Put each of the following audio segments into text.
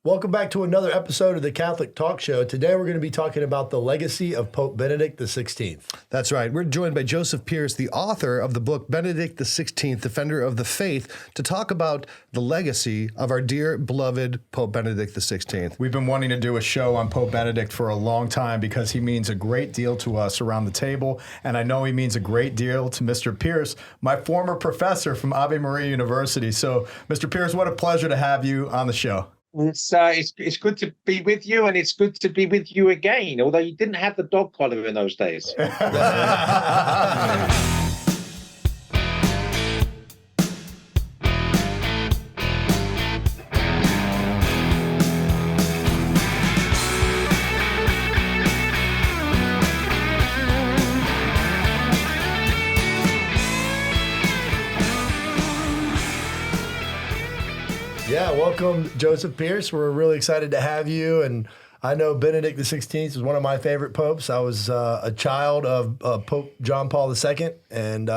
Welcome back to another episode of the Catholic Talk Show. Today we're going to be talking about the legacy of Pope Benedict XVI. That's right. We're joined by Joseph Pearce, the author of the book Benedict XVI, Defender of the Faith, to talk about the legacy of our dear, beloved Pope Benedict XVI. We've been wanting to do a show on Pope Benedict for a long time because he means a great deal to us around the table, and I know he means a great deal to Mr. Pearce, my former professor from Ave Maria University. So, Mr. Pearce, what a pleasure to have you on the show. It's good to be with you, and it's good to be with you again. Although you didn't have the dog collar in those days. Yeah, welcome, Joseph Pearce. We're really excited to have you. And I know Benedict XVI was one of my favorite popes. I was a child of Pope John Paul II, and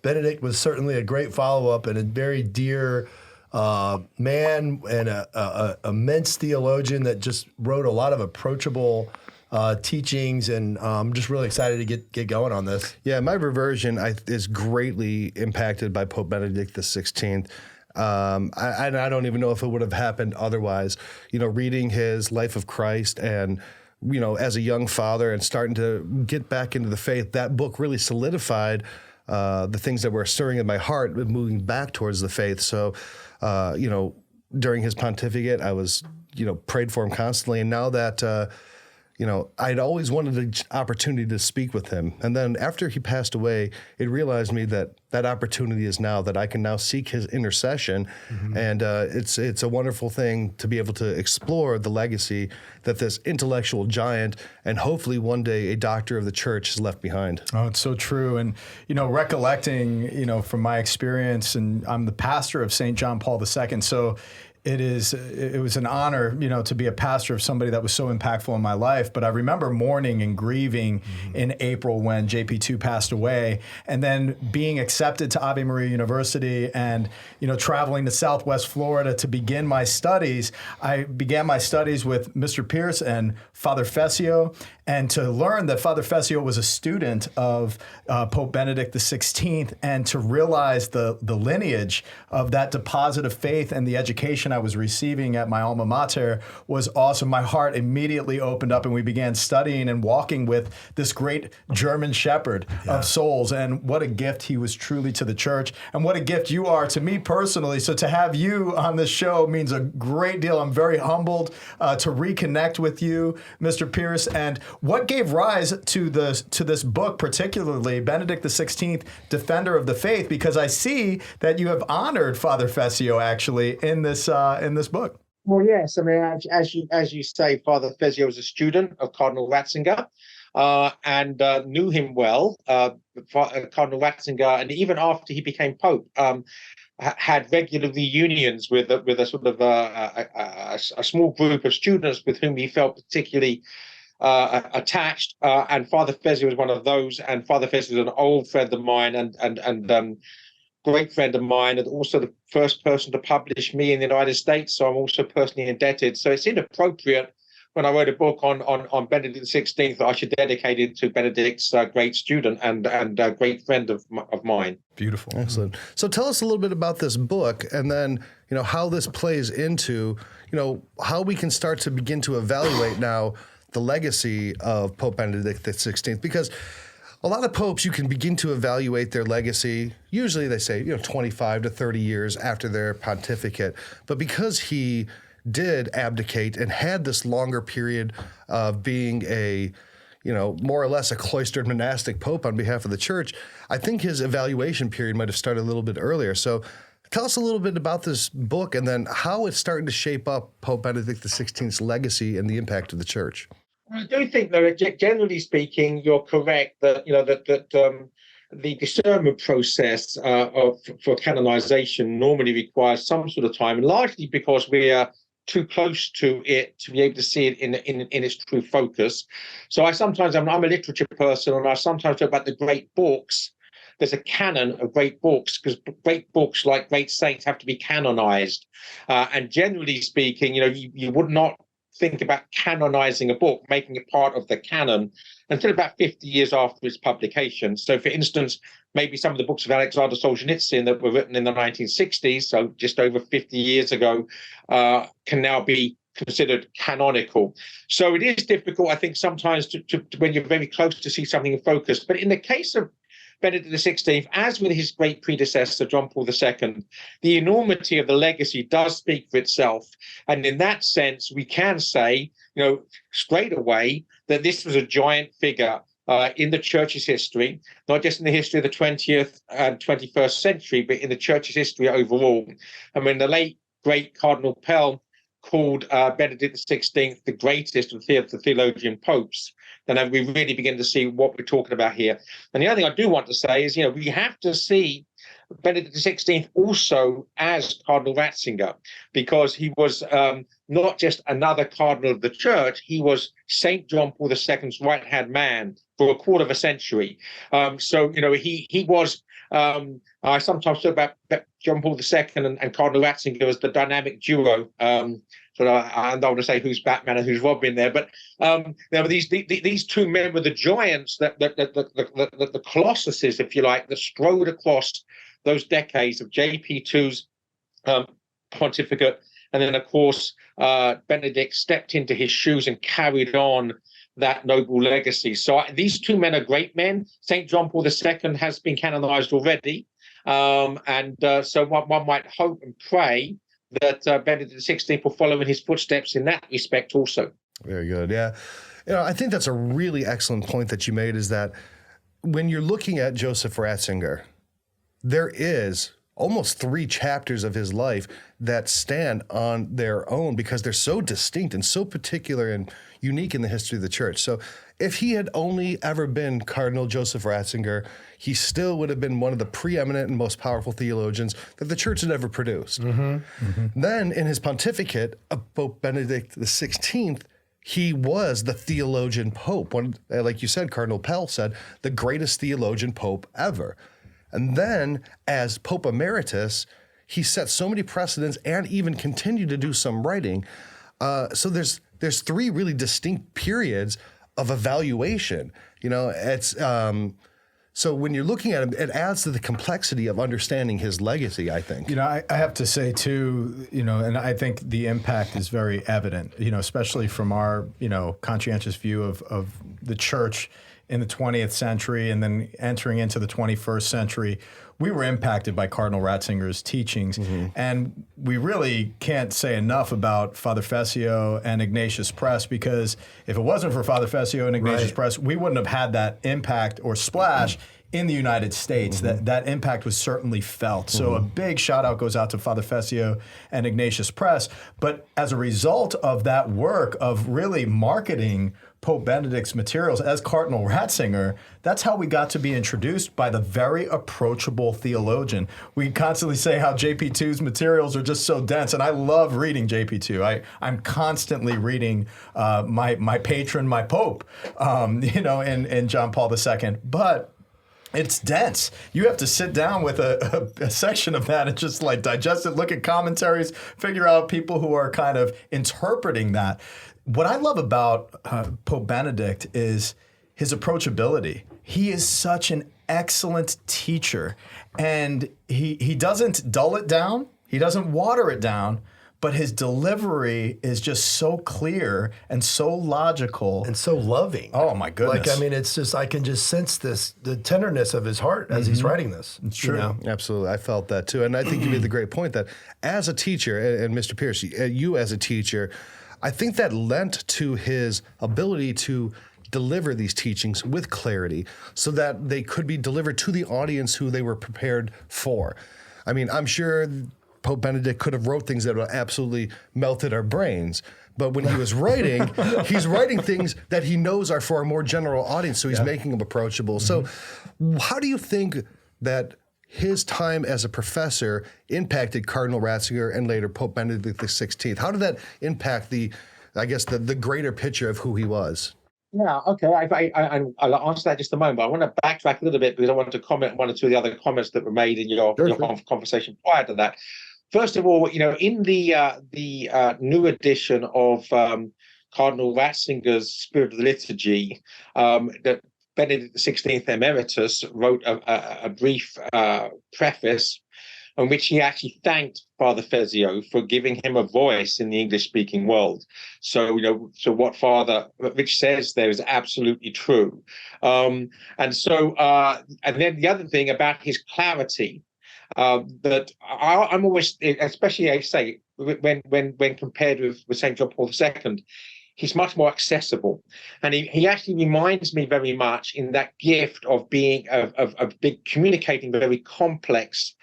Benedict was certainly a great follow-up and a very dear man and a immense theologian that just wrote a lot of approachable teachings, and I'm just really excited to get going on this. Yeah, my reversion is greatly impacted by Pope Benedict XVI. I don't even know if it would have happened otherwise. You know, reading his Life of Christ and, you know, as a young father and starting to get back into the faith, that book really solidified the things that were stirring in my heart, moving back towards the faith. So, you know, during his pontificate, I was, you know, prayed for him constantly. And now that, you know, I'd always wanted an opportunity to speak with him. And then after he passed away, it realized me that that opportunity is now, that I can now seek his intercession. Mm-hmm. And it's a wonderful thing to be able to explore the legacy that this intellectual giant and hopefully one day a doctor of the church has left behind. Oh, it's so true. And, you know, recollecting, you know, from my experience, and I'm the pastor of St. John Paul II, so it was an honor, you know, to be a pastor of somebody that was so impactful in my life. But I remember mourning and grieving in April when JP2 passed away, and then being accepted to Ave Maria University and, you know, traveling to Southwest Florida to begin my studies. I began my studies with Mr. Pearce and Father Fessio, and to learn that Father Fessio was a student of Pope Benedict XVI, and to realize the lineage of that deposit of faith and the education I was receiving at my alma mater was awesome. My heart immediately opened up, and we began studying and walking with this great German shepherd of souls. And what a gift he was truly to the church, and what a gift you are to me personally. So to have you on this show means a great deal. I'm very humbled to reconnect with you, Mr. Pearce. And what gave rise to this book, particularly Benedict XVI, Defender of the Faith? Because I see that you have honored Father Fessio actually in this book. Well, yes. I mean, as you say, Father Fessio was a student of Cardinal Ratzinger, and knew him well. Cardinal Ratzinger, and even after he became Pope, had regular reunions with a sort of a small group of students with whom he felt particularly attached, and Father Fessio was one of those. And Father Fessio is an old friend of mine, and great friend of mine, and also the first person to publish me in the United States. So I'm also personally indebted. So it's inappropriate when I wrote a book on Benedict XVI that I should dedicate it to Benedict's great student and a great friend of mine. Beautiful. Excellent. So tell us a little bit about this book, and then, you know, how this plays into, you know, how we can start to begin to evaluate now the legacy of Pope Benedict XVI, because a lot of popes, you can begin to evaluate their legacy. Usually they say, you know, 25 to 30 years after their pontificate. But because he did abdicate and had this longer period of being a, you know, more or less a cloistered monastic pope on behalf of the church, I think his evaluation period might have started a little bit earlier. So tell us a little bit about this book, and then how it's starting to shape up Pope Benedict XVI's legacy and the impact of the church. I do think that, generally speaking, you're correct that, you know, that the discernment process for canonization normally requires some sort of time, largely because we are too close to it to be able to see it in its true focus. So I'm a literature person, and I sometimes talk about the great books there's a canon of great books, because great books, like great saints, have to be canonized. And generally speaking, you would not think about canonizing a book, making it part of the canon, until about 50 years after its publication. So, for instance, maybe some of the books of Alexander Solzhenitsyn that were written in the 1960s, so just over 50 years ago, can now be considered canonical. So it is difficult, I think, sometimes to when you're very close to see something in focus. But in the case of Benedict XVI, as with his great predecessor, John Paul II, the enormity of the legacy does speak for itself. And in that sense, we can say, straight away, that this was a giant figure in the church's history, not just in the history of the 20th and 21st century, but in the church's history overall. I mean, the late, great Cardinal Pell called Benedict XVI the greatest of the theologian popes, then we really begin to see what we're talking about here. And the other thing I do want to say is, we have to see Benedict XVI also as Cardinal Ratzinger, because he was not just another cardinal of the church, he was St. John Paul II's right-hand man for a quarter of a century. So, he was, I sometimes talk about John Paul II and Cardinal Ratzinger as the dynamic duo. I don't want to say who's Batman and who's Robin there, but these two men were the giants, the colossuses, if you like, that strode across those decades of JP2's pontificate. And then, of course, Benedict stepped into his shoes and carried on that noble legacy. So these two men are great men. St. John Paul II has been canonized already. So one might hope and pray that Benedict XVI will follow in his footsteps in that respect also. Very good. Yeah. I think that's a really excellent point that you made, is that when you're looking at Joseph Ratzinger, there is almost 3 chapters of his life that stand on their own because they're so distinct and so particular and unique in the history of the church. So if he had only ever been Cardinal Joseph Ratzinger, he still would have been one of the preeminent and most powerful theologians that the church had ever produced. Then in his pontificate of Pope Benedict XVI, he was the theologian pope. Like you said, Cardinal Pell said, the greatest theologian pope ever. And then as Pope Emeritus, he set so many precedents and even continued to do some writing. So there's 3 really distinct periods of evaluation. So when you're looking at him, it adds to the complexity of understanding his legacy, I think. I have to say too, and I think the impact is very evident, especially from our, conscientious view of the church in the 20th century and then entering into the 21st century. We were impacted by Cardinal Ratzinger's teachings, and we really can't say enough about Father Fessio and Ignatius Press, because if it wasn't for Father Fessio and Ignatius Press, we wouldn't have had that impact or splash in the United States. That impact was certainly felt. So a big shout out goes out to Father Fessio and Ignatius Press. But as a result of that work of really marketing Pope Benedict's materials as Cardinal Ratzinger, that's how we got to be introduced by the very approachable theologian. We constantly say how JP2's materials are just so dense, and I love reading JP2. I'm constantly reading my patron, my Pope, in John Paul II. But it's dense. You have to sit down with a section of that and just like digest it, look at commentaries, figure out people who are kind of interpreting that. What I love about Pope Benedict is his approachability. He is such an excellent teacher, and he doesn't dull it down. He doesn't water it down, but his delivery is just so clear and so logical. And so loving. Oh, my goodness. It's just, I can just sense the tenderness of his heart as he's writing this. It's true. Absolutely. I felt that too. And I think you made the great point that as a teacher, and Mr. Pearce, you as a teacher, I think that lent to his ability to deliver these teachings with clarity so that they could be delivered to the audience who they were prepared for. I mean, I'm sure Pope Benedict could have wrote things that would have absolutely melted our brains. But when he was writing, he's writing things that he knows are for a more general audience, so he's making them approachable. So how do you think that his time as a professor impacted Cardinal Ratzinger and later Pope Benedict XVI? How did that impact the greater picture of who he was? Yeah, okay. I'll answer that in just a moment. But I want to backtrack a little bit because I wanted to comment on one or two of the other comments that were made in your conversation prior to that. First of all, in the new edition of Cardinal Ratzinger's Spirit of the Liturgy, that Benedict XVI Emeritus wrote a brief preface in which he actually thanked Father Fezio for giving him a voice in the English-speaking world. So, so what Father Rich says there is absolutely true. And then the other thing about his clarity, that I'm always, especially I say, when compared with St. John Paul II, he's much more accessible, and he actually reminds me very much in that gift of being of communicating very complex,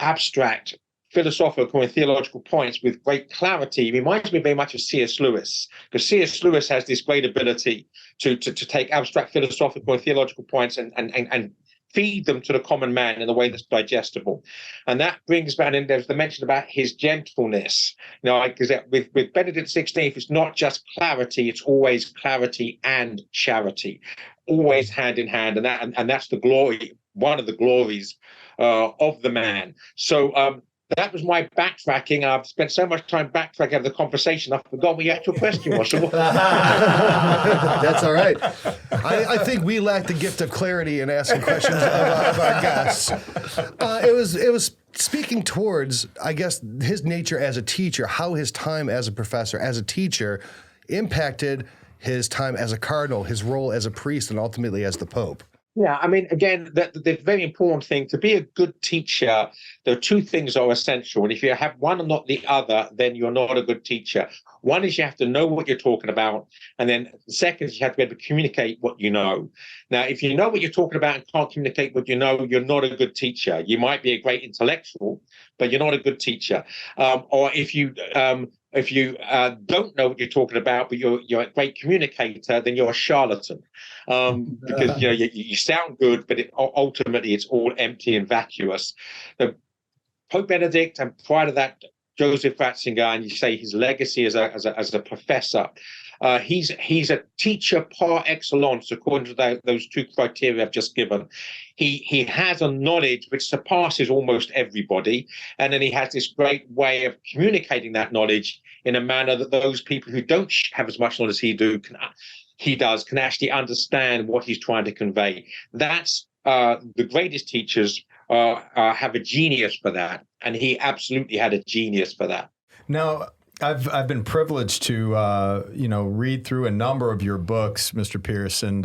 abstract, philosophical and theological points with great clarity. He reminds me very much of C.S. Lewis, because C.S. Lewis has this great ability to take abstract philosophical and theological points and feed them to the common man in a way that's digestible. And that brings back, and there's the mention about his gentleness. Because with Benedict XVI, it's not just clarity, it's always clarity and charity, always hand in hand. And that's the glory, one of the glories of the man. So that was my backtracking. I've spent so much time backtracking of the conversation, I forgot what your actual question was. That's all right. I think we lack the gift of clarity in asking questions of our guests. It was speaking towards, I guess, his nature as a teacher, how his time as a professor, as a teacher, impacted his time as a cardinal, his role as a priest, and ultimately as the Pope. Yeah, I mean, again, the very important thing, to be a good teacher, there are two things that are essential. And if you have one and not the other, then you're not a good teacher. One is you have to know what you're talking about. And then the second is you have to be able to communicate what you know. Now, if you know what you're talking about and can't communicate what you know, you're not a good teacher. You might be a great intellectual, but you're not a good teacher. Or if you don't know what you're talking about, but you're a great communicator, then you're a charlatan, because you sound good, but ultimately it's all empty and vacuous. Pope Benedict, and prior to that, Joseph Ratzinger, and you say his legacy as a professor. He's a teacher par excellence, according to those two criteria I've just given. He has a knowledge which surpasses almost everybody, and then he has this great way of communicating that knowledge in a manner that those people who don't have as much knowledge as he does can actually understand what he's trying to convey. That's the greatest teachers have a genius for that, and he absolutely had a genius for that. Now, I've been privileged to read through a number of your books, Mr. Pearce, and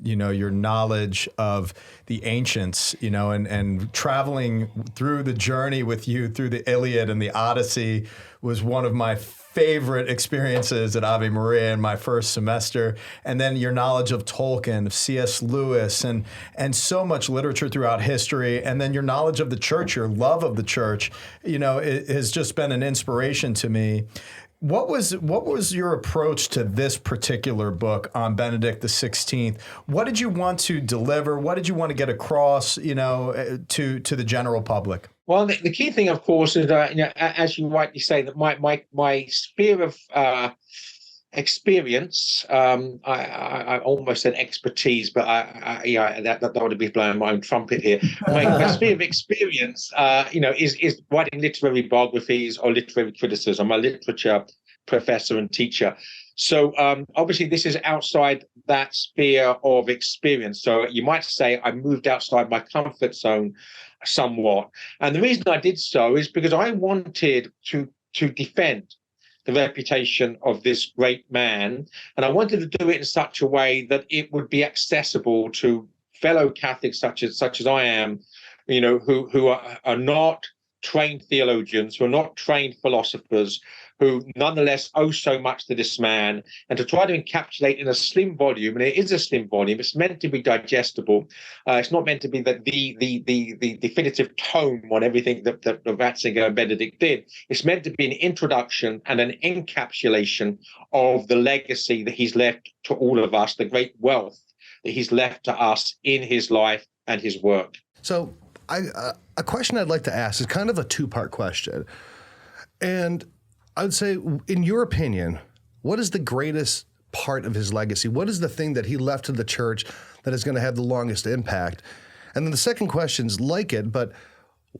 your knowledge of the ancients, and traveling through the journey with you through the Iliad and the Odyssey was one of my favorite experiences at Ave Maria in my first semester. And then your knowledge of Tolkien, of C.S. Lewis, and so much literature throughout history. And then your knowledge of the church, your love of the church, it has just been an inspiration to me. What was your approach to this particular book on Benedict XVI? What did you want to deliver? What did you want to get across, to the general public? Well, the key thing, of course, is as you rightly say, that my sphere of experience, I almost said expertise, but that would be blowing my own trumpet here. My sphere of experience, is writing literary biographies or literary criticism. I'm a literature professor and teacher. So obviously this is outside that sphere of experience. So you might say I moved outside my comfort zone somewhat. And the reason I did so is because I wanted to defend the reputation of this great man. And I wanted to do it in such a way that it would be accessible to fellow Catholics such as I am, who are not trained theologians, who are not trained philosophers, who nonetheless owe so much to this man, and to try to encapsulate in a slim volume, and it is a slim volume, it's meant to be digestible. It's not meant to be the definitive tome on everything that Ratzinger and Benedict did. It's meant to be an introduction and an encapsulation of the legacy that he's left to all of us, the great wealth that he's left to us in his life and his work. So a question I'd like to ask is kind of a two-part question. And I would say, in your opinion, what is the greatest part of his legacy? What is the thing that he left to the church that is going to have the longest impact? And then the second question's like it, but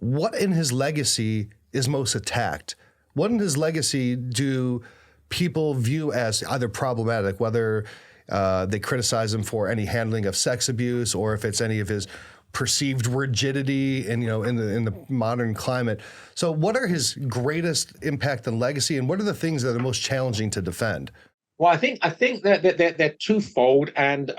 what in his legacy is most attacked? What in his legacy do people view as either problematic, whether they criticize him for any handling of sex abuse, or if it's any of his perceived rigidity in the modern climate? So what are his greatest impact and legacy, and what are the things that are most challenging to defend? Well, I think that they're twofold, and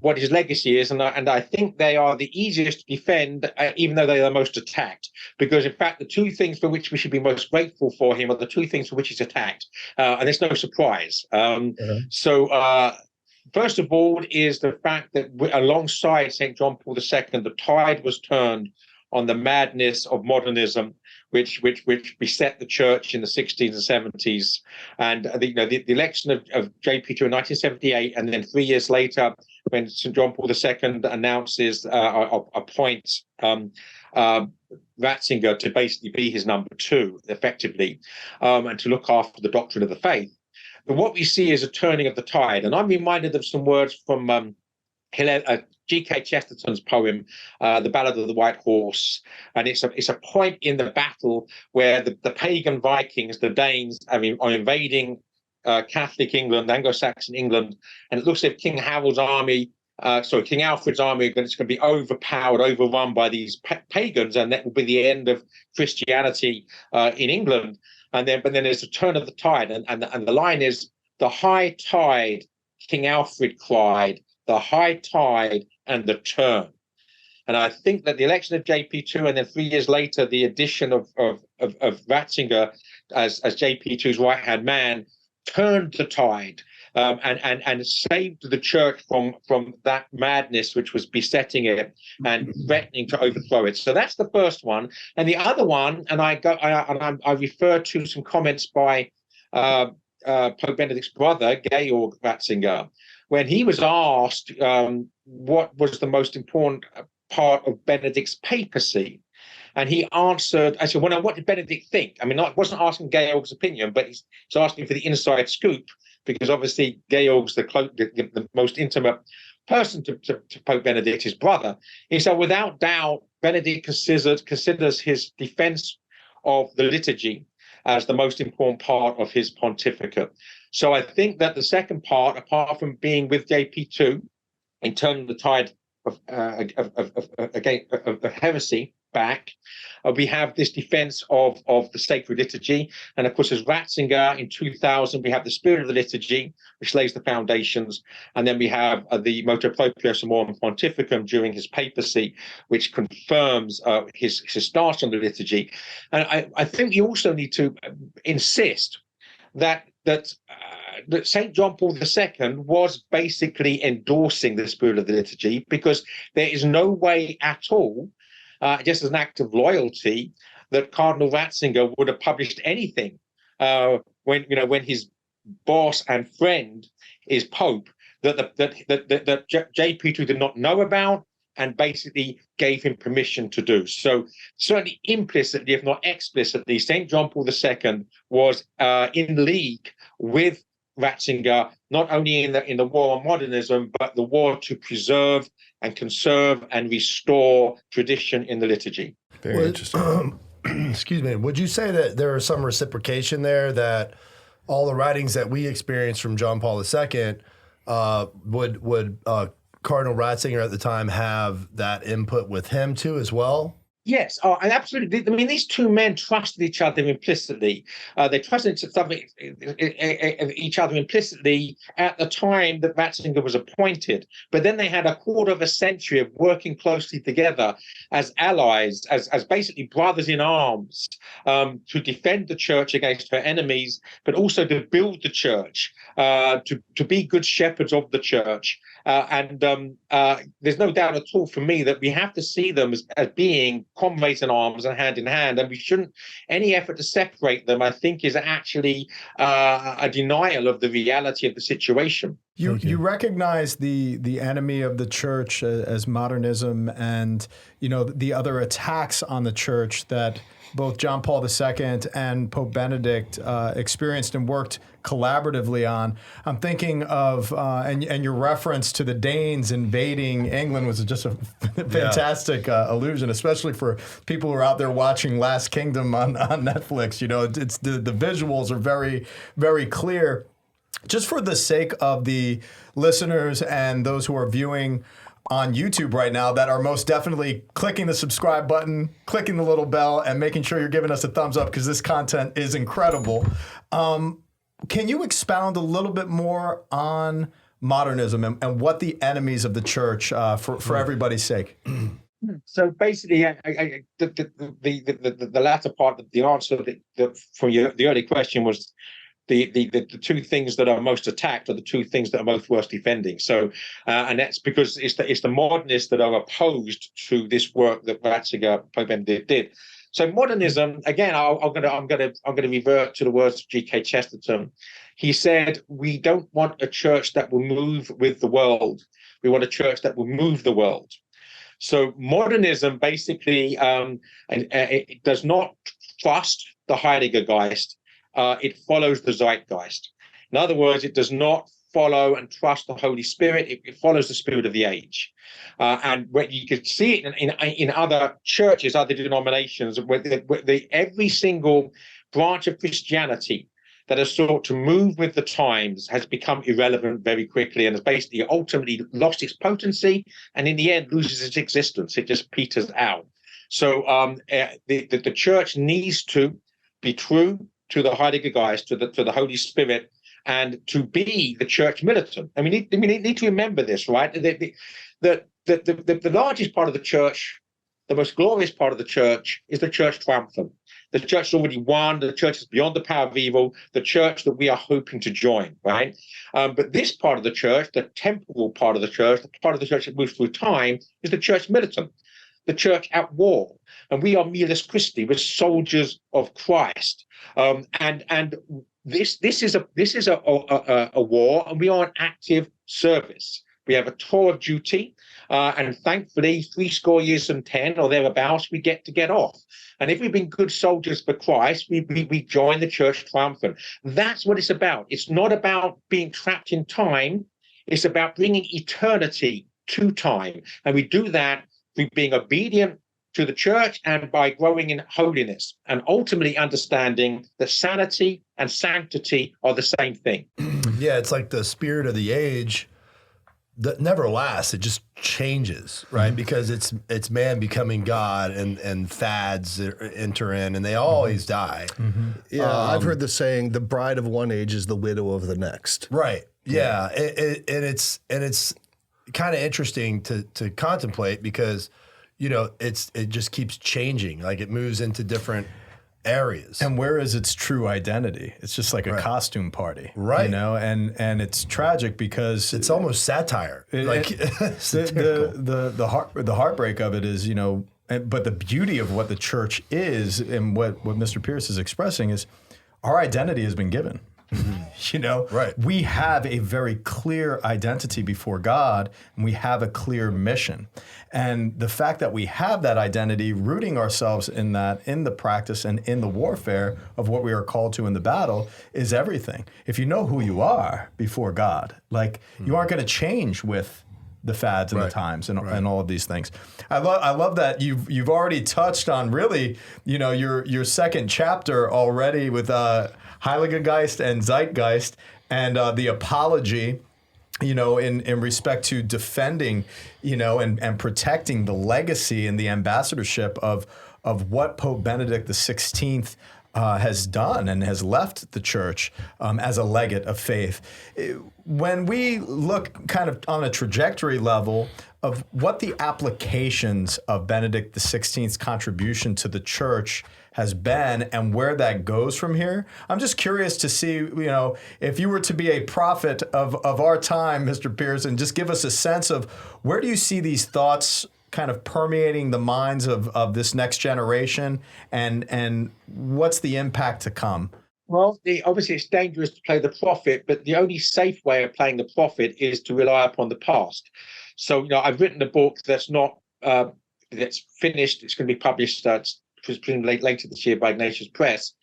what his legacy is, and I think they are the easiest to defend, even though they are the most attacked. Because in fact, the two things for which we should be most grateful for him are the two things for which he's attacked, and it's no surprise. So, first of all, is the fact that alongside St. John Paul II, the tide was turned on the madness of modernism, which beset the church in the 60s and 70s, and the election of JP2 in 1978, and then 3 years later, when St. John Paul II announces appoints Ratzinger to basically be his number two, effectively, and to look after the doctrine of the faith. But what we see is a turning of the tide, and I'm reminded of some words from G.K. Chesterton's poem, The Ballad of the White Horse, and it's a point in the battle where the pagan Vikings, the Danes, are invading Catholic England, Anglo-Saxon England, and it looks as if King Alfred's army is going to be overpowered, overrun by these pagans, and that will be the end of Christianity in England. But then there's a turn of the tide, and the line is, "The high tide," King Alfred cried, "the high tide and the turn." And I think that the election of JP2, and then 3 years later, the addition of Ratzinger as JP2's right-hand man, turned the tide and saved the church from that madness which was besetting it and threatening to overthrow it. So that's the first one. And the other one, and I refer to some comments by Pope Benedict's brother, Georg Ratzinger, when he was asked what was the most important part of Benedict's papacy. And he answered, I said, well, what did Benedict think? I mean, I wasn't asking Georg's opinion, but he's asking for the inside scoop, because obviously Georg's the most intimate person to Pope Benedict, his brother. He said, without doubt, Benedict considers his defense of the liturgy as the most important part of his pontificate. So I think that the second part, apart from being with JP2 in turning the tide of heresy back, we have this defense of the sacred liturgy. And of course, as Ratzinger in 2000, we have the spirit of the liturgy, which lays the foundations. And then we have the motu proprio Summorum Pontificum during his papacy, which confirms his stance on the liturgy. And I think we also need to insist that St. John Paul II was basically endorsing the spirit of the liturgy, because there is no way at all, just as an act of loyalty, that Cardinal Ratzinger would have published anything when his boss and friend is Pope that JP2 did not know about and basically gave him permission to do. So certainly implicitly, if not explicitly, St. John Paul II was in league with Ratzinger, not only in the war on modernism, but the war to preserve and conserve and restore tradition in the liturgy. Very interesting. Excuse me. Would you say that there is some reciprocation there, that all the writings that we experienced from John Paul II would Cardinal Ratzinger at the time have that input with him too as well? Yes, and absolutely. I mean, these two men trusted each other implicitly. They trusted each other implicitly at the time that Ratzinger was appointed. But then they had a quarter of a century of working closely together as allies, as basically brothers in arms, to defend the church against her enemies, but also to build the church, to be good shepherds of the church. And there's no doubt at all for me that we have to see them as being comrades in arms and hand in hand, and we shouldn't, any effort to separate them, I think, is actually a denial of the reality of the situation. You recognize the enemy of the church as modernism, and the other attacks on the church that both John Paul II and Pope Benedict experienced and worked collaboratively on. I'm thinking of, and your reference to the Danes invading England was just a fantastic allusion, especially for people who are out there watching Last Kingdom on Netflix. You know, it's the visuals are very, very clear. Just for the sake of the listeners and those who are viewing on YouTube right now that are most definitely clicking the subscribe button, clicking the little bell, and making sure you're giving us a thumbs up because this content is incredible. Can you expound a little bit more on modernism and what the enemies of the church, for everybody's sake? So basically, the latter part of the answer for the early question was the two things that are most attacked are the two things that are most worth defending. So, and that's because it's the modernists that are opposed to this work that Ratzinger, Pope Benedict did. So modernism, again, I'm going to revert to the words of G.K. Chesterton. He said, "We don't want a church that will move with the world. We want a church that will move the world." So modernism basically it does not trust the Heiligergeist. It follows the Zeitgeist. In other words, it does not follow and trust the Holy Spirit. It follows the spirit of the age. And when you can see it in other churches, other denominations, where every single branch of Christianity that has sought to move with the times has become irrelevant very quickly and has basically ultimately lost its potency and in the end loses its existence. It just peters out. So the church needs to be true to the Heiligergeist, to the Holy Spirit, and to be the church militant. And we need to remember this, right? The largest part of the church, the most glorious part of the church, is the church triumphant. The church has already won. The church is beyond the power of evil. The church that we are hoping to join, right? But this part of the church, the temporal part of the church, the part of the church that moves through time, is the church militant, the church at war. And we are miles Christi, we're soldiers of Christ. And this is a war, and we are an active service. We have a tour of duty, and thankfully, 70 years and 10 or thereabouts, we get off. And if we've been good soldiers for Christ, we join the church triumphant. That's what it's about. It's not about being trapped in time. It's about bringing eternity to time. And we do that through being obedient to the church and by growing in holiness and ultimately understanding that sanity and sanctity are the same thing. Yeah, it's like the spirit of the age that never lasts. It just changes, right? Because it's man becoming God and fads enter in and they always die. Yeah, I've heard the saying, the bride of one age is the widow of the next. Right. Yeah. And it's kind of interesting to contemplate because you know, it just keeps changing. Like it moves into different areas. And where is its true identity? It's just like a costume party, right? You know, and it's tragic because it's almost satire. The heartbreak of it is, you know, but the beauty of what the church is and what Mr. Pearce is expressing is our identity has been given. You know, right. We have a very clear identity before God, and we have a clear mission. And the fact that we have that identity, rooting ourselves in that, in the practice and in the warfare of what we are called to in the battle, is everything. If you know who you are before God, like you aren't going to change with the fads and the times and all of these things. I love that you've already touched on really, you know, your second chapter already with Heiligergeist and Zeitgeist and the apology, you know, in respect to defending, you know, and protecting the legacy and the ambassadorship of what Pope Benedict XVI has done and has left the church as a legate of faith. When we look kind of on a trajectory level of what the applications of Benedict XVI's contribution to the church has been and where that goes from here, I'm just curious to see, you know, if you were to be a prophet of our time, Mr. Pearce, and just give us a sense of where do you see these thoughts kind of permeating the minds of this next generation and what's the impact to come? Well, obviously it's dangerous to play the prophet, but the only safe way of playing the prophet is to rely upon the past. So, you know, I've written a book that's not that's finished. It's going to be published printed later this year by Ignatius Press,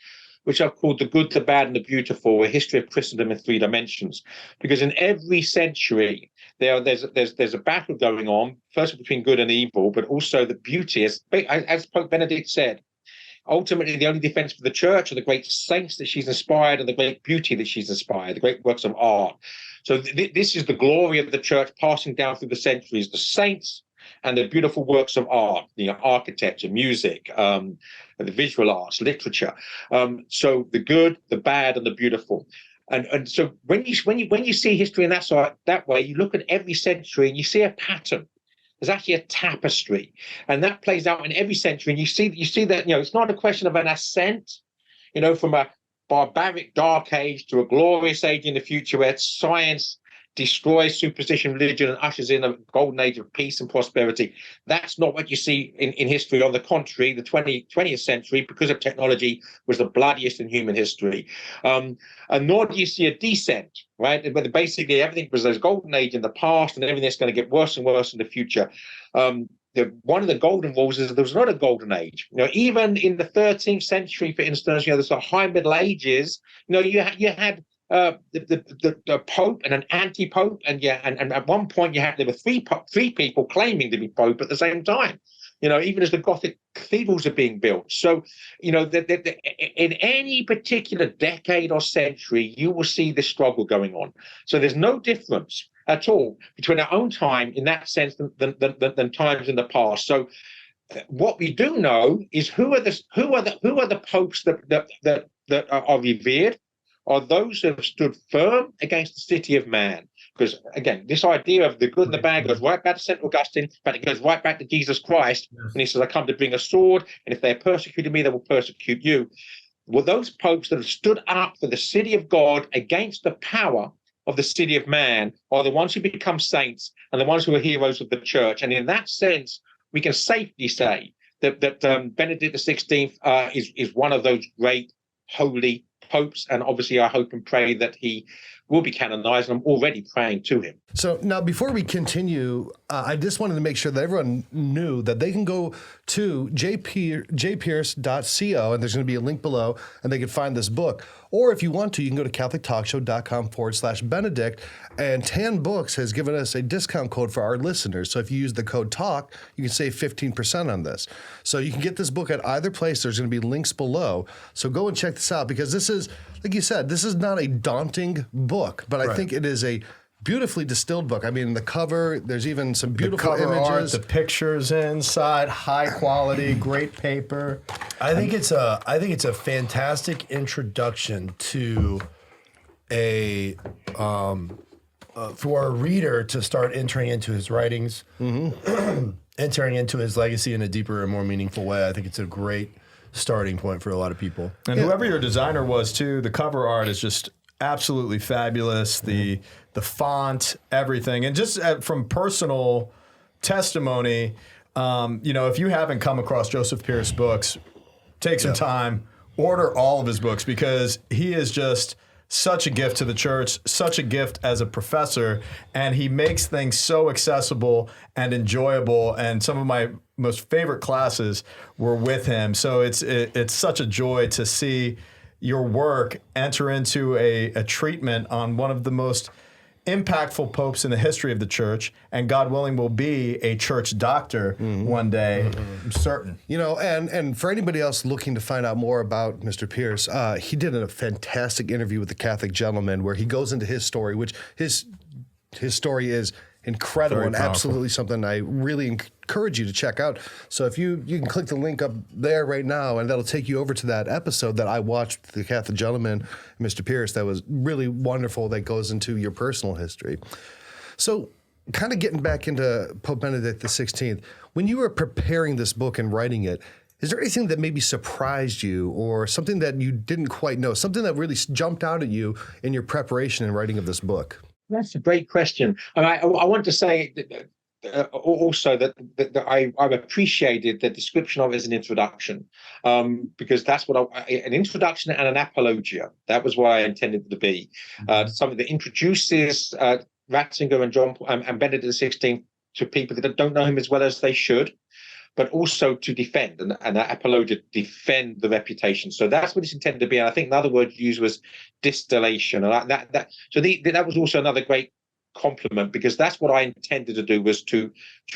which I've called The Good, the Bad, and the Beautiful, a history of Christendom in 3 dimensions. Because in every century, there's a battle going on, first between good and evil, but also the beauty, as Pope Benedict said, ultimately the only defense for the church are the great saints that she's inspired and the great beauty that she's inspired, the great works of art. So this is the glory of the church passing down through the centuries, the saints and the beautiful works of art, architecture, music, the visual arts, literature. So the good, the bad, and the beautiful. And so when you see history in that way, you look at every century and you see a pattern. There's actually a tapestry, and that plays out in every century. And you see that it's not a question of an ascent, from a barbaric dark age to a glorious age in the future where science destroys superstition, religion, and ushers in a golden age of peace and prosperity. That's not what you see in history. On the contrary, the 20th century, because of technology, was the bloodiest in human history. And nor do you see a descent, right? Where basically everything was this golden age in the past and everything that's going to get worse and worse in the future. One of the golden rules is that there was not a golden age. Even in the 13th century, for instance, the sort of high Middle Ages, you had the Pope and an anti-Pope, and at one point there were three people claiming to be Pope at the same time. Even as the Gothic cathedrals are being built. So, in any particular decade or century, you will see this struggle going on. So there's no difference at all between our own time in that sense than times in the past. So what we do know is who are the popes that are revered, are those who have stood firm against the city of man. Because, again, this idea of the good and the bad goes right back to St. Augustine, but it goes right back to Jesus Christ. Yes. And he says, I come to bring a sword, and if they persecuted me, they will persecute you. Well, those popes that have stood up for the city of God against the power of the city of man are the ones who become saints and the ones who are heroes of the church. And in that sense, we can safely say that Benedict XVI is one of those great holy popes, and obviously I hope and pray that he will be canonized, and I'm already praying to him. So now, before we continue, I just wanted to make sure that everyone knew that they can go to jpierce.co, and there's going to be a link below, and they can find this book. Or if you want to, you can go to catholictalkshow.com/Benedict, and Tan Books has given us a discount code for our listeners. So if you use the code TALK, you can save 15% on this. So you can get this book at either place. There's going to be links below. So go and check this out, because this is, like you said, this is not a daunting book, but I think it is a beautifully distilled book. I mean, the cover, there's even some beautiful images. Art, the pictures inside, high quality, great paper. I think it's a fantastic introduction to for a reader to start entering into his writings, entering into his legacy in a deeper and more meaningful way. I think it's a great starting point for a lot of people. And whoever your designer was too, the cover art is just absolutely fabulous. The font, everything. And just from personal testimony, if you haven't come across Joseph Pearce books, take some time, order all of his books, because he is just such a gift to the church, such a gift as a professor, and he makes things so accessible and enjoyable. And some of my most favorite classes were with him. So it's such a joy to see your work enter into a treatment on one of the most impactful popes in the history of the church, and God willing will be a church doctor one day. I'm certain. And for anybody else looking to find out more about Mr. Pearce, he did a fantastic interview with the Catholic Gentleman where he goes into his story, which his story is incredible and absolutely something I really encourage you to check out. So if you can click the link up there right now, and that'll take you over to that episode that I watched with the Catholic Gentleman, Mr. Pearce, that was really wonderful, that goes into your personal history. So kind of getting back into Pope Benedict XVI, when you were preparing this book and writing it, is there anything that maybe surprised you, or something that you didn't quite know, something that really jumped out at you in your preparation and writing of this book? That's a great question. And I want to say also that I've appreciated the description of it as an introduction, because that's what an introduction and an apologia. That was what I intended it to be. Something that introduces Ratzinger and Benedict XVI to people that don't know him as well as they should, but also to defend, and apologia, defend the reputation. So that's what it's intended to be. And I think another word used was distillation. And that was also another great compliment, because that's what I intended to do, was to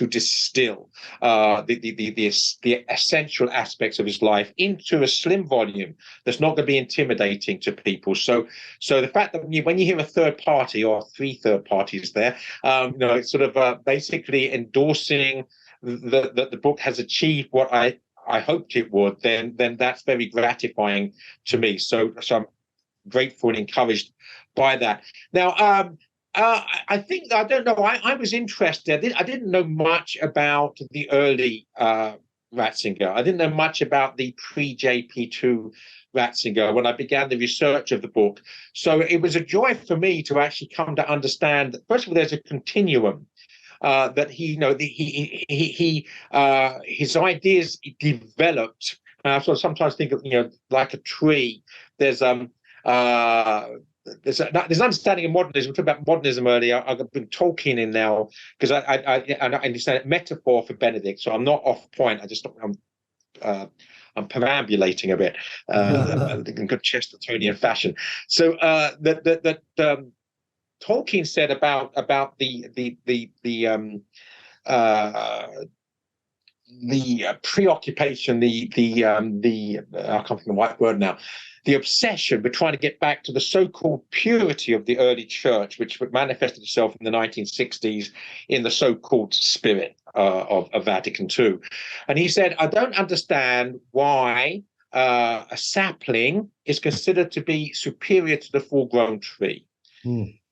distill the essential aspects of his life into a slim volume that's not going to be intimidating to people. So the fact that when you hear a third party, or three third parties there, it's sort of basically endorsing the book has achieved what I hoped it would, then that's very gratifying to me. So I'm grateful and encouraged by that. Now, I think, I don't know, I was interested. I didn't know much about the early Ratzinger. I didn't know much about the pre-JP2 Ratzinger when I began the research of the book. So it was a joy for me to actually come to understand that, first of all, there's a continuum. That his ideas developed. I sort of sometimes think of, like a tree. There's an understanding of modernism. We talked about modernism earlier. I've been talking in now because I understand it, metaphor for Benedict. So I'm not off point. I'm perambulating a bit in good Chestertonian fashion. So Tolkien said about the preoccupation, I can't think of the right word now, the obsession with trying to get back to the so-called purity of the early church, which manifested itself in the 1960s in the so-called spirit of Vatican II. And he said, I don't understand why a sapling is considered to be superior to the full-grown tree.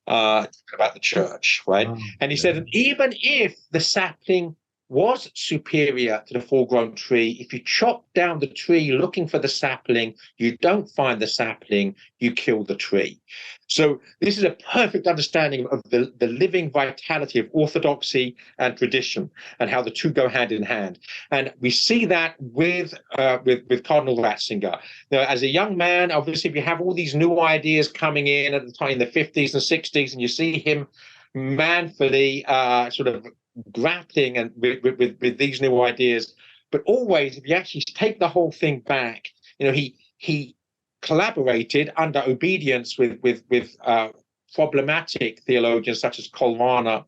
About the church, right? And he said, and even if the sapling was superior to the full-grown tree, if you chop down the tree looking for the sapling, you don't find the sapling, you kill the tree. So this is a perfect understanding of the living vitality of orthodoxy and tradition, and how the two go hand in hand. And we see that with Cardinal Ratzinger. Now, as a young man, obviously, if you have all these new ideas coming in at the time in the 50s and 60s, and you see him manfully sort of grappling and with these new ideas, but always, if you actually take the whole thing back, he collaborated under obedience with problematic theologians such as Colrana,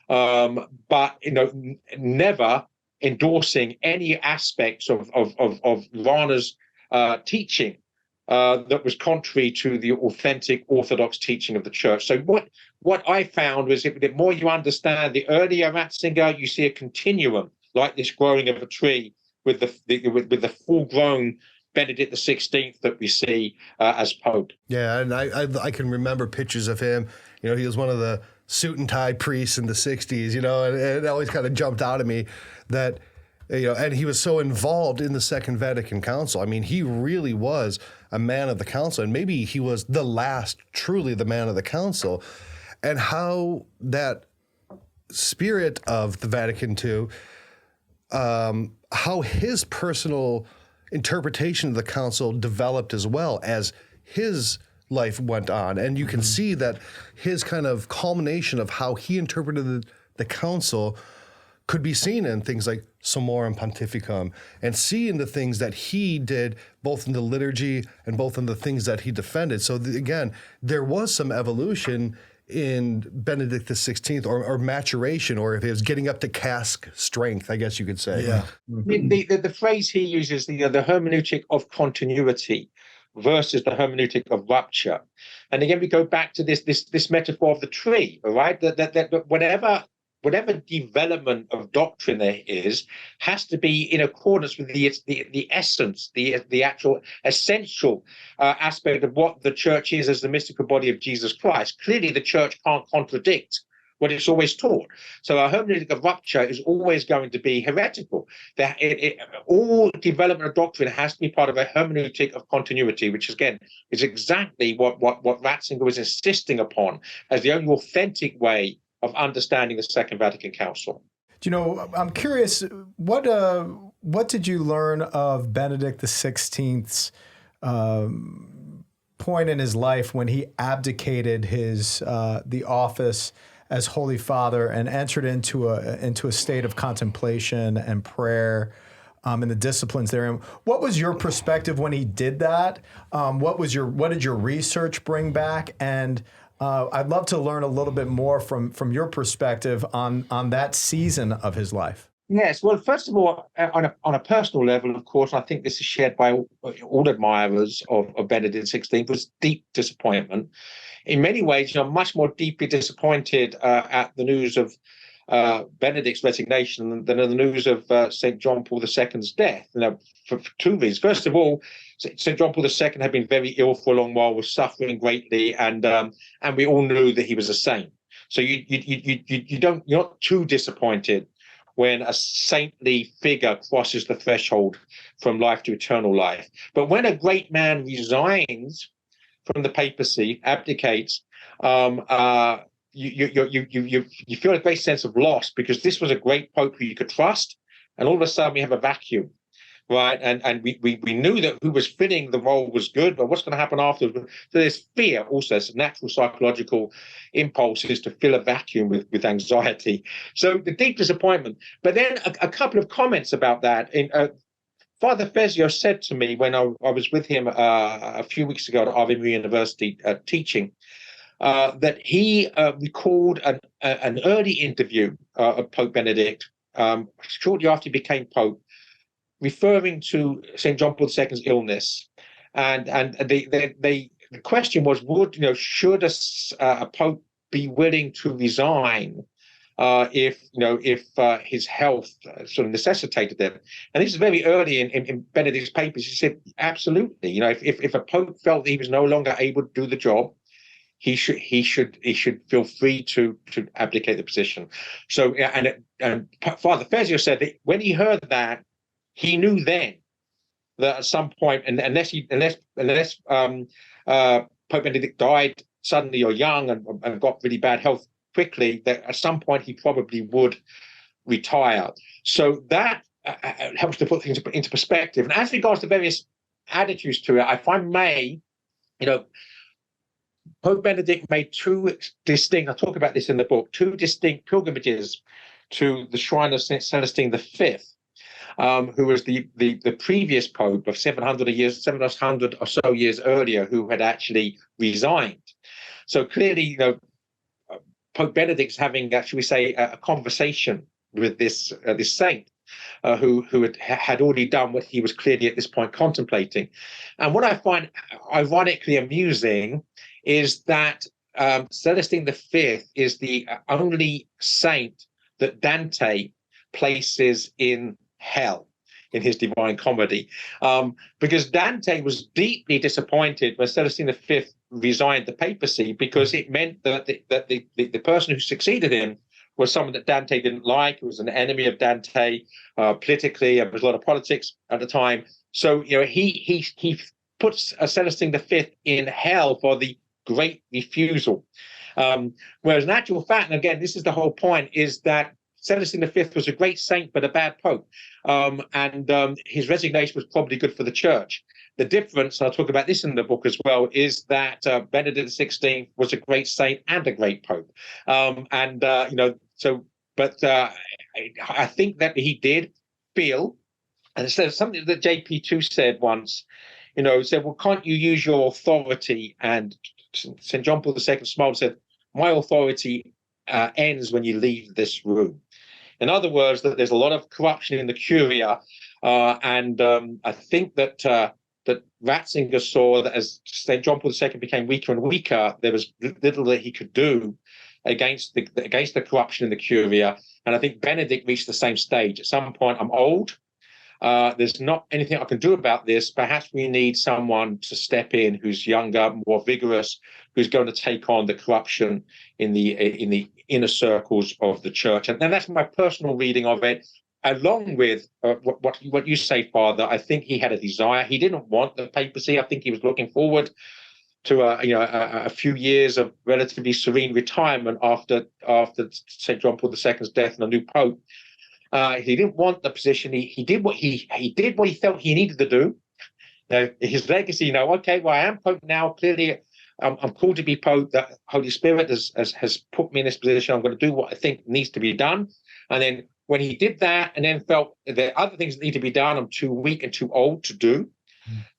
but never endorsing any aspects of Rana's teaching that was contrary to the authentic Orthodox teaching of the church. So what I found was that the more you understand the earlier Ratzinger, you see a continuum like this growing of a tree with the full-grown Benedict XVI that we see as Pope. Yeah, and I can remember pictures of him. He was one of the suit and tie priests in the 60s, and it always kind of jumped out at me that, and he was so involved in the Second Vatican Council. I mean, he really was a man of the council, and maybe he was the last, truly the man of the council, and how that spirit of the Vatican II, how his personal interpretation of the council developed as well as his life went on. And you can see that his kind of culmination of how he interpreted the council could be seen in things like Summorum Pontificum, and see in the things that he did both in the liturgy and both in the things that he defended. So again, there was some evolution in Benedict XVI, or maturation, or if it was getting up to cask strength, I guess you could say. Yeah. The phrase he uses, the hermeneutic of continuity versus the hermeneutic of rupture. And again, we go back to this metaphor of the tree, all right? That whatever development of doctrine there is has to be in accordance with the essence, the actual essential aspect of what the church is as the mystical body of Jesus Christ. Clearly, the church can't contradict what it's always taught. So a hermeneutic of rupture is always going to be heretical. All development of doctrine has to be part of a hermeneutic of continuity, which again is exactly what Ratzinger was insisting upon as the only authentic way of understanding the Second Vatican Council. I'm curious, what did you learn of Benedict XVI's point in his life when he abdicated the office as Holy Father and entered into a state of contemplation and prayer, and the disciplines therein. What was your perspective when he did that? What did your research bring back? And I'd love to learn a little bit more from your perspective on that season of his life. Yes, well, first of all, on a personal level, of course, I think this is shared by all admirers of Benedict XVI, was deep disappointment. In many ways, much more deeply disappointed at the news of Benedict's resignation than the news of St. John Paul II's death. For two reasons. First of all, St. John Paul II had been very ill for a long while, was suffering greatly, and we all knew that he was a saint. So you're not too disappointed when a saintly figure crosses the threshold from life to eternal life. But when a great man resigns from the papacy, abdicates, you feel a great sense of loss, because this was a great pope who you could trust, and all of a sudden we have a vacuum, right? And we knew that who was filling the role was good, but what's going to happen afterwards? So there's fear also. It's a natural psychological impulse is to fill a vacuum with anxiety. So the deep disappointment. But then a couple of comments about that. Father Fezio said to me when I was with him a few weeks ago at Ave Maria University teaching, that he recalled an early interview of Pope Benedict shortly after he became Pope, referring to St. John Paul II's illness, and the question was, should a Pope be willing to resign if his health sort of necessitated it? And this is very early in Benedict's papers. He said, absolutely. If a Pope felt he was no longer able to do the job, he should feel free to abdicate the position. So and Father Fezio said that when he heard that, he knew then that at some point, and unless Pope Benedict died suddenly or young and got really bad health quickly, that at some point he probably would retire. So that helps to put things into perspective. And as regards to various attitudes to it, if I may, Pope Benedict made two distinct, I talk about this in the book, two distinct pilgrimages to the shrine of St. Celestine V, who was the previous Pope of 700 or so years earlier, who had actually resigned. So clearly, Pope Benedict's having, shall we say, a conversation with this saint who had already done what he was clearly at this point contemplating. And what I find ironically amusing is that Celestine V is the only saint that Dante places in hell in his Divine Comedy, because Dante was deeply disappointed when Celestine V resigned the papacy, because it meant that the person who succeeded him was someone that Dante didn't like, who was an enemy of Dante politically. There was a lot of politics at the time. So he puts Celestine V in hell for the great refusal. Whereas in actual fact, and again, this is the whole point, is that Celestine V was a great saint, but a bad pope. And his resignation was probably good for the church. The difference, and I'll talk about this in the book as well, is that Benedict XVI was a great saint and a great pope. I think that he did feel, and it's something that JP2 said once, said, well, can't you use your authority? And St. John Paul II smiled and said, my authority ends when you leave this room. In other words, that there's a lot of corruption in the Curia, and I think that Ratzinger saw that as St. John Paul II became weaker and weaker, there was little that he could do against the corruption in the Curia. And I think Benedict reached the same stage. At some point, I'm old. There's not anything I can do about this. Perhaps we need someone to step in who's younger, more vigorous, who's going to take on the corruption in the inner circles of the church. And that's my personal reading of it, along with what you say, Father. I think he had a desire. He didn't want the papacy. I think he was looking forward to a few years of relatively serene retirement after St. John Paul II's death and a new pope. He didn't want the position. He did what he felt he needed to do. His legacy, okay, well, I am Pope now. Clearly, I'm called to be Pope. The Holy Spirit has put me in this position. I'm going to do what I think needs to be done. And then when he did that, and then felt there are other things that need to be done, I'm too weak and too old to do,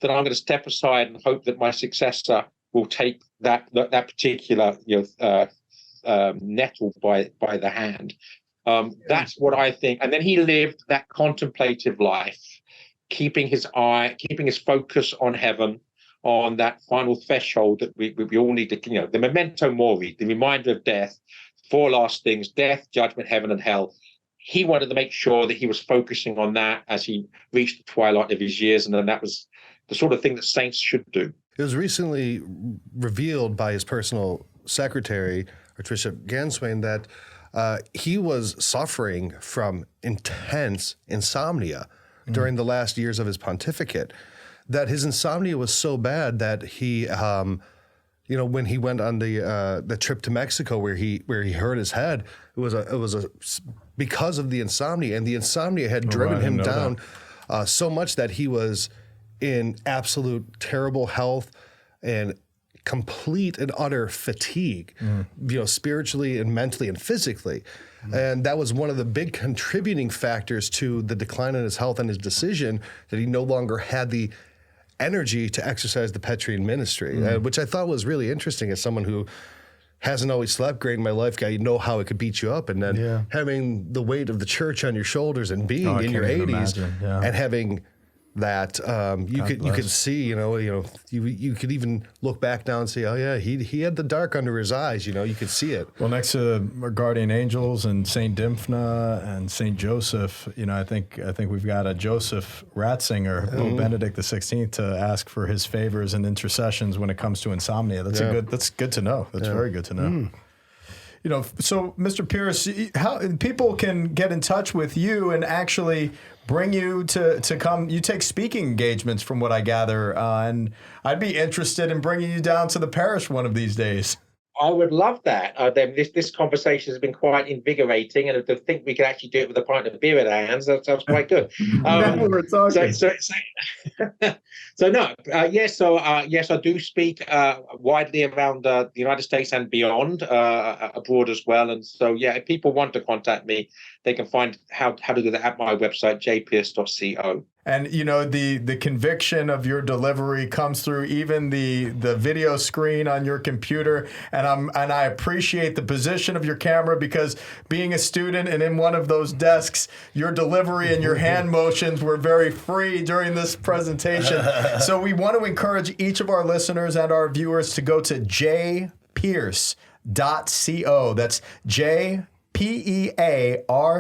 then I'm going to step aside and hope that my successor will take that particular nettle by the hand. That's what I think. And then he lived that contemplative life, keeping his focus on heaven, on that final threshold that we all need to, the memento mori, the reminder of death, 4 last things: death, judgment, heaven, and hell. He wanted to make sure that he was focusing on that as he reached the twilight of his years, and then that was the sort of thing that saints should do. It was recently revealed by his personal secretary, Archbishop Ganswain, that he was suffering from intense insomnia during the last years of his pontificate. That his insomnia was so bad that he, when he went on the trip to Mexico where he hurt his head, it was because of the insomnia, and the insomnia had driven him down so much that he was in absolute terrible health and complete and utter fatigue, spiritually and mentally and physically. And that was one of the big contributing factors to the decline in his health and his decision that he no longer had the energy to exercise the Petrine ministry, which I thought was really interesting as someone who hasn't always slept great in my life. You know how it could beat you up, and then having the weight of the church on your shoulders and being in your 80s and having that you could see, you could even look back now and say, oh yeah, he had the dark under his eyes, you could see it. Well, next to our guardian angels and Saint Dymphna and Saint Joseph, I think we've got a Joseph Ratzinger, Pope Benedict XVI, to ask for his favors and intercessions when it comes to insomnia. That's good to know. That's very good to know. So Mr. Pearce, how people can get in touch with you and actually bring you to come? You take speaking engagements, from what I gather, and I'd be interested in bringing you down to the parish one of these days. I would love that. This conversation has been quite invigorating, and to think we could actually do it with a pint of beer in our hands, that sounds quite good. We're talking. Yes, I do speak widely around the United States and beyond, abroad as well. And so, if people want to contact me, they can find how to do that at my website, jpearce.co. And the conviction of your delivery comes through even the video screen on your computer, and I appreciate the position of your camera, because being a student and in one of those desks, your delivery and your hand motions were very free during this presentation. So we want to encourage each of our listeners and our viewers to go to jpearce.co. That's PEARCE.co.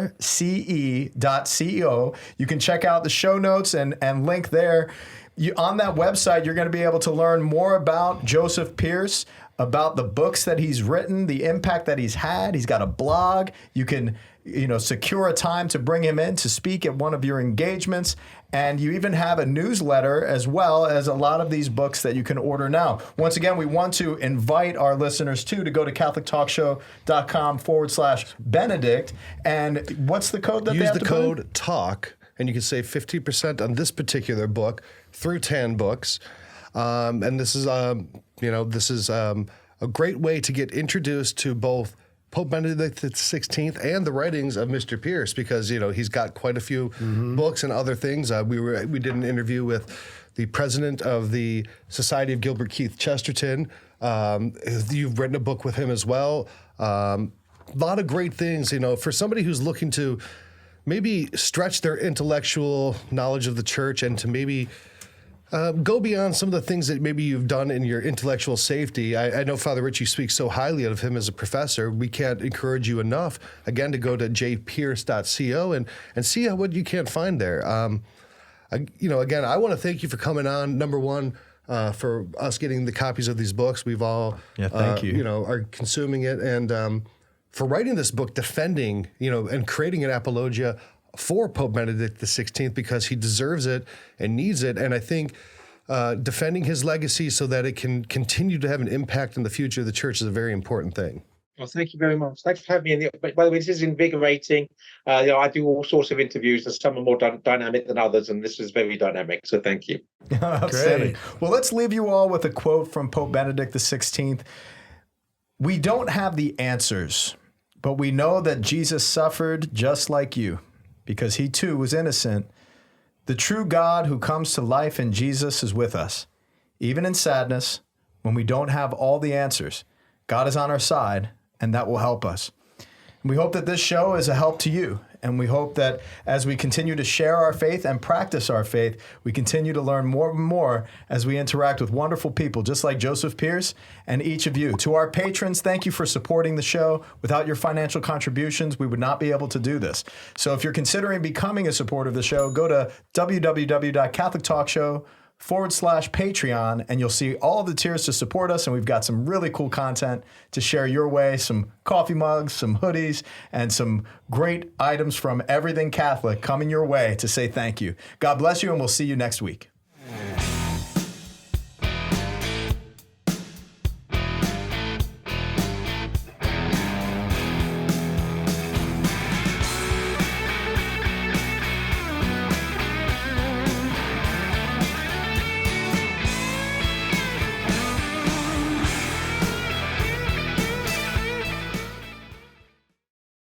You can check out the show notes and link there. On that website, you're going to be able to learn more about Joseph Pearce, about the books that he's written, the impact that he's had. He's got a blog. You can secure a time to bring him in to speak at one of your engagements. And you even have a newsletter, as well as a lot of these books that you can order now. Once again, we want to invite our listeners to go to catholictalkshow.com/Benedict. And what's the code that they have to put in? Use the code TALK, and you can save 50% on this particular book through 10 books. And this is a great way to get introduced to both Pope Benedict XVI and the writings of Mr. Pearce, because he's got quite a few books and other things. We did an interview with the president of the Society of Gilbert Keith Chesterton. You've written a book with him as well. A lot of great things, for somebody who's looking to maybe stretch their intellectual knowledge of the church and to maybe go beyond some of the things that maybe you've done in your intellectual safety. I know Father Richie speaks so highly of him as a professor. We can't encourage you enough, again, to go to jpearce.co and see what you can find there. Again, I want to thank you for coming on. Number one, for us getting the copies of these books. We've all, thank you. Are consuming it. And for writing this book, defending, and creating an apologia for Pope Benedict XVI, because he deserves it and needs it. And I think defending his legacy so that it can continue to have an impact in the future of the church is a very important thing. Well, thank you very much. Thanks for having me. But by the way, this is invigorating. I do all sorts of interviews, and some are more dynamic than others, and this is very dynamic. So thank you. Outstanding. Well, let's leave you all with a quote from Pope Benedict XVI. We don't have the answers, but we know that Jesus suffered just like you, because he too was innocent. The true God who comes to life in Jesus is with us. Even in sadness, when we don't have all the answers, God is on our side, and that will help us. We hope that this show is a help to you, and we hope that as we continue to share our faith and practice our faith, we continue to learn more and more as we interact with wonderful people just like Joseph Pearce and each of you. To our patrons, thank you for supporting the show. Without your financial contributions, we would not be able to do this. So if you're considering becoming a supporter of the show, go to www.catholictalkshow.com/Patreon, and you'll see all the tiers to support us. And we've got some really cool content to share your way, some coffee mugs, some hoodies, and some great items from Everything Catholic coming your way to say thank you. God bless you, and we'll see you next week.